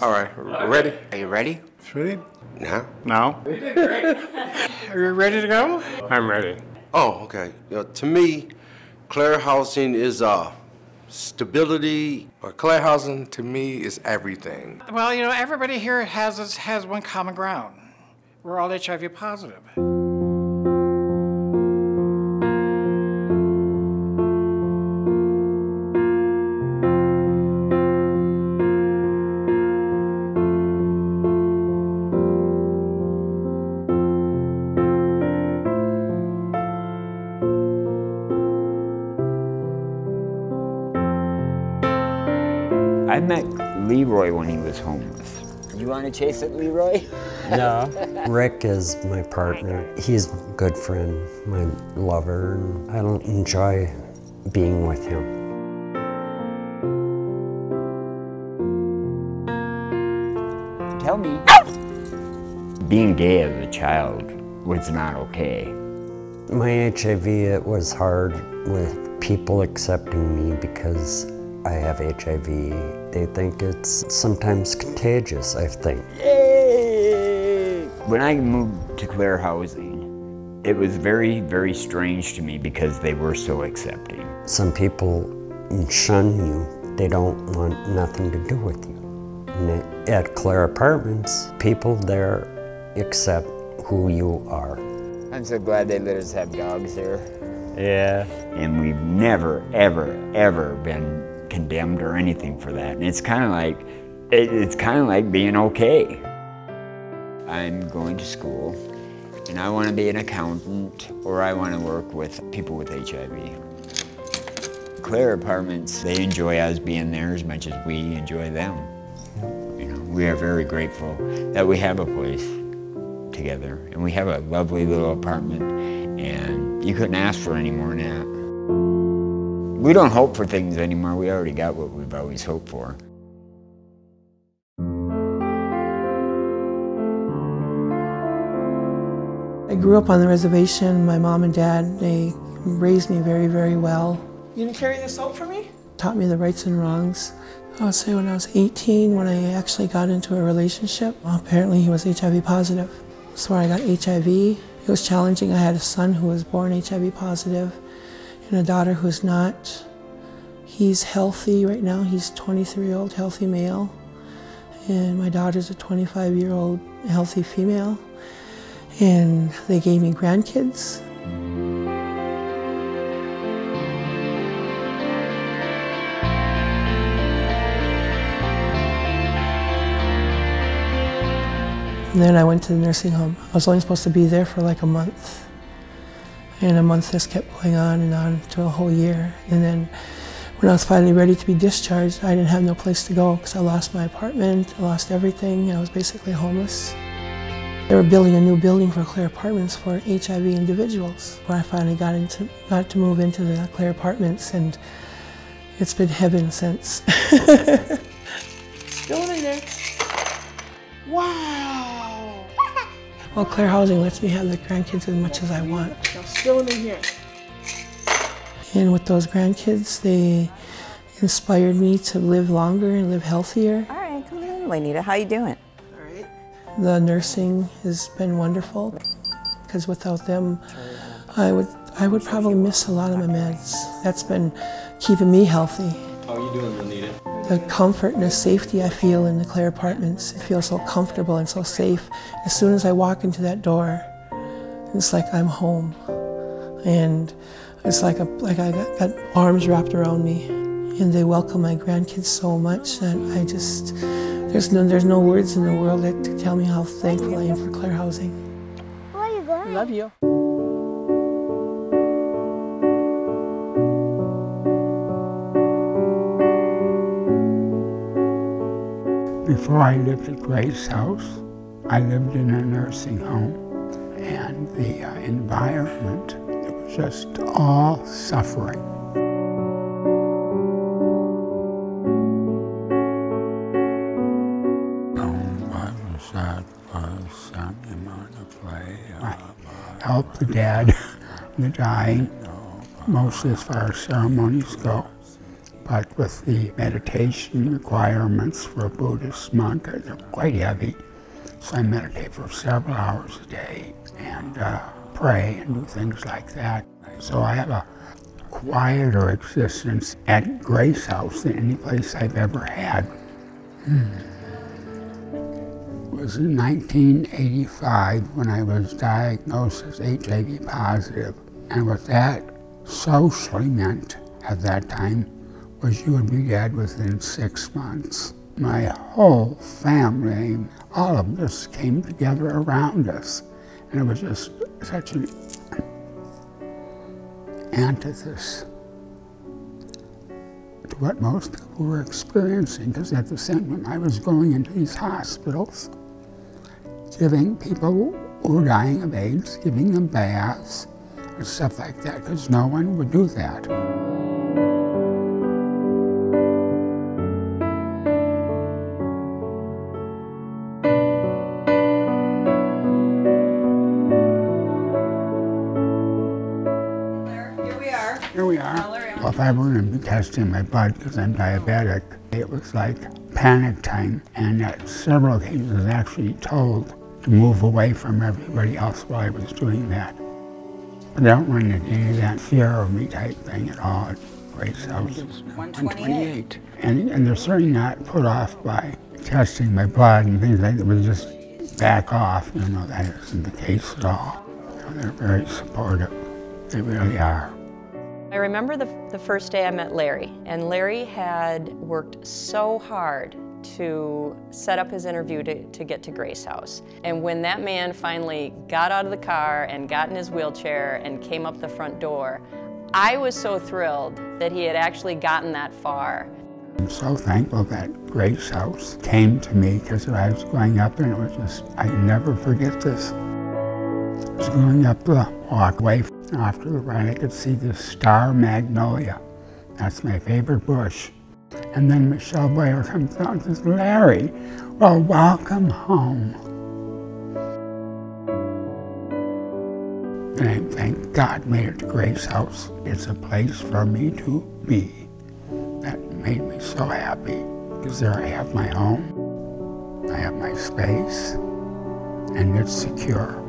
All right, ready? Are you ready? Ready? No. Now? We did great. Are you ready to go? I'm ready. Oh, okay. To me, Clare Housing is stability. Clare Housing to me is everything. Well, you know, everybody here has one common ground. We're all HIV positive. I met Leroy when he was homeless. You want to chase it, Leroy? No. Rick is my partner. He's a good friend, my lover, and I don't enjoy being with him. Tell me. Being gay as a child was not okay. My HIV, it was hard with people accepting me because I have HIV. They think it's sometimes contagious, I think. Yay! When I moved to Clare Housing, it was very, very strange to me because they were so accepting. Some people shun you. They don't want nothing to do with you. And at Clare Apartments, people there accept who you are. I'm so glad they let us have dogs here. Yeah. And we've never, ever, ever been condemned or anything for that. And it's kind of like being okay. I'm going to school and I want to be an accountant or I want to work with people with HIV. Clare Apartments, they enjoy us being there as much as we enjoy them. You know, we are very grateful that we have a place together and we have a lovely little apartment and you couldn't ask for any more than that. We don't hope for things anymore. We already got what we've always hoped for. I grew up on the reservation. My mom and dad, they raised me very, very well. You didn't carry this out for me? Taught me the rights and wrongs. I would say when I was 18, when I actually got into a relationship, apparently he was HIV positive. That's where I got HIV. It was challenging. I had a son who was born HIV positive and a daughter who's not. He's healthy right now. He's a 23-year-old healthy male. And my daughter's a 25-year-old healthy female. And they gave me grandkids. And then I went to the nursing home. I was only supposed to be there for like a month. And a month just kept going on and on to a whole year. And then when I was finally ready to be discharged, I didn't have no place to go because I lost my apartment, I lost everything. I was basically homeless. They were building a new building for Clare Apartments for HIV individuals, where I finally got to move into the Clare Apartments, and it's been heaven since. Still in there. Wow. Well, Clare Housing lets me have the grandkids as much as I want. Now still in here. And with those grandkids, they inspired me to live longer and live healthier. All right, come in, Juanita. How you doing? All right. The nursing has been wonderful, because without them, I would probably miss a lot of my meds. That's been keeping me healthy. How are you doing, Juanita? The comfort and the safety I feel in the Clare Apartments, it feels so comfortable and so safe. As soon as I walk into that door, it's like I'm home. And it's like I got arms wrapped around me. And they welcome my grandkids so much that I just, there's no words in the world that to tell me how thankful I am for Clare Housing. Where are you going? Love you. Before I lived at Grace's house, I lived in a nursing home, and the environment, it was just all suffering. I helped the dead, the dying, mostly as far as ceremonies go. but with the meditation requirements for a Buddhist monk, they're quite heavy. So I meditate for several hours a day and pray and do things like that. So I have a quieter existence at Grace House than any place I've ever had. It was in 1985 when I was diagnosed as HIV positive. And what that socially meant at that time was you would be dead within 6 months. My whole family, all of us came together around us. And it was just such an antithesis to what most people were experiencing, because at the same time I was going into these hospitals, giving people who were dying of AIDS, giving them baths and stuff like that, because no one would do that. Here we are. Well, if I were going to be testing my blood because I'm diabetic, it was like panic time, and at several occasions I was actually told to move away from everybody else while I was doing that. But I don't run into any of that fear of me type thing at all at Grace House. 128. And they're certainly not put off by testing my blood and things like that, but just back off. You know, that isn't the case at all. You know, they're very supportive. They really are. I remember the first day I met Larry, and Larry had worked so hard to set up his interview to get to Grace House. And when that man finally got out of the car and got in his wheelchair and came up the front door, I was so thrilled that he had actually gotten that far. I'm so thankful that Grace House came to me, because I was going up and it was just, I never forget this. I was going up the walkway. After the ride, I could see this star magnolia. That's my favorite bush. And then Michelle Boyer comes out and says, "Larry, well, welcome home." And I thank God made it to Grace House. It's a place for me to be. That made me so happy, because there I have my home, I have my space, and it's secure.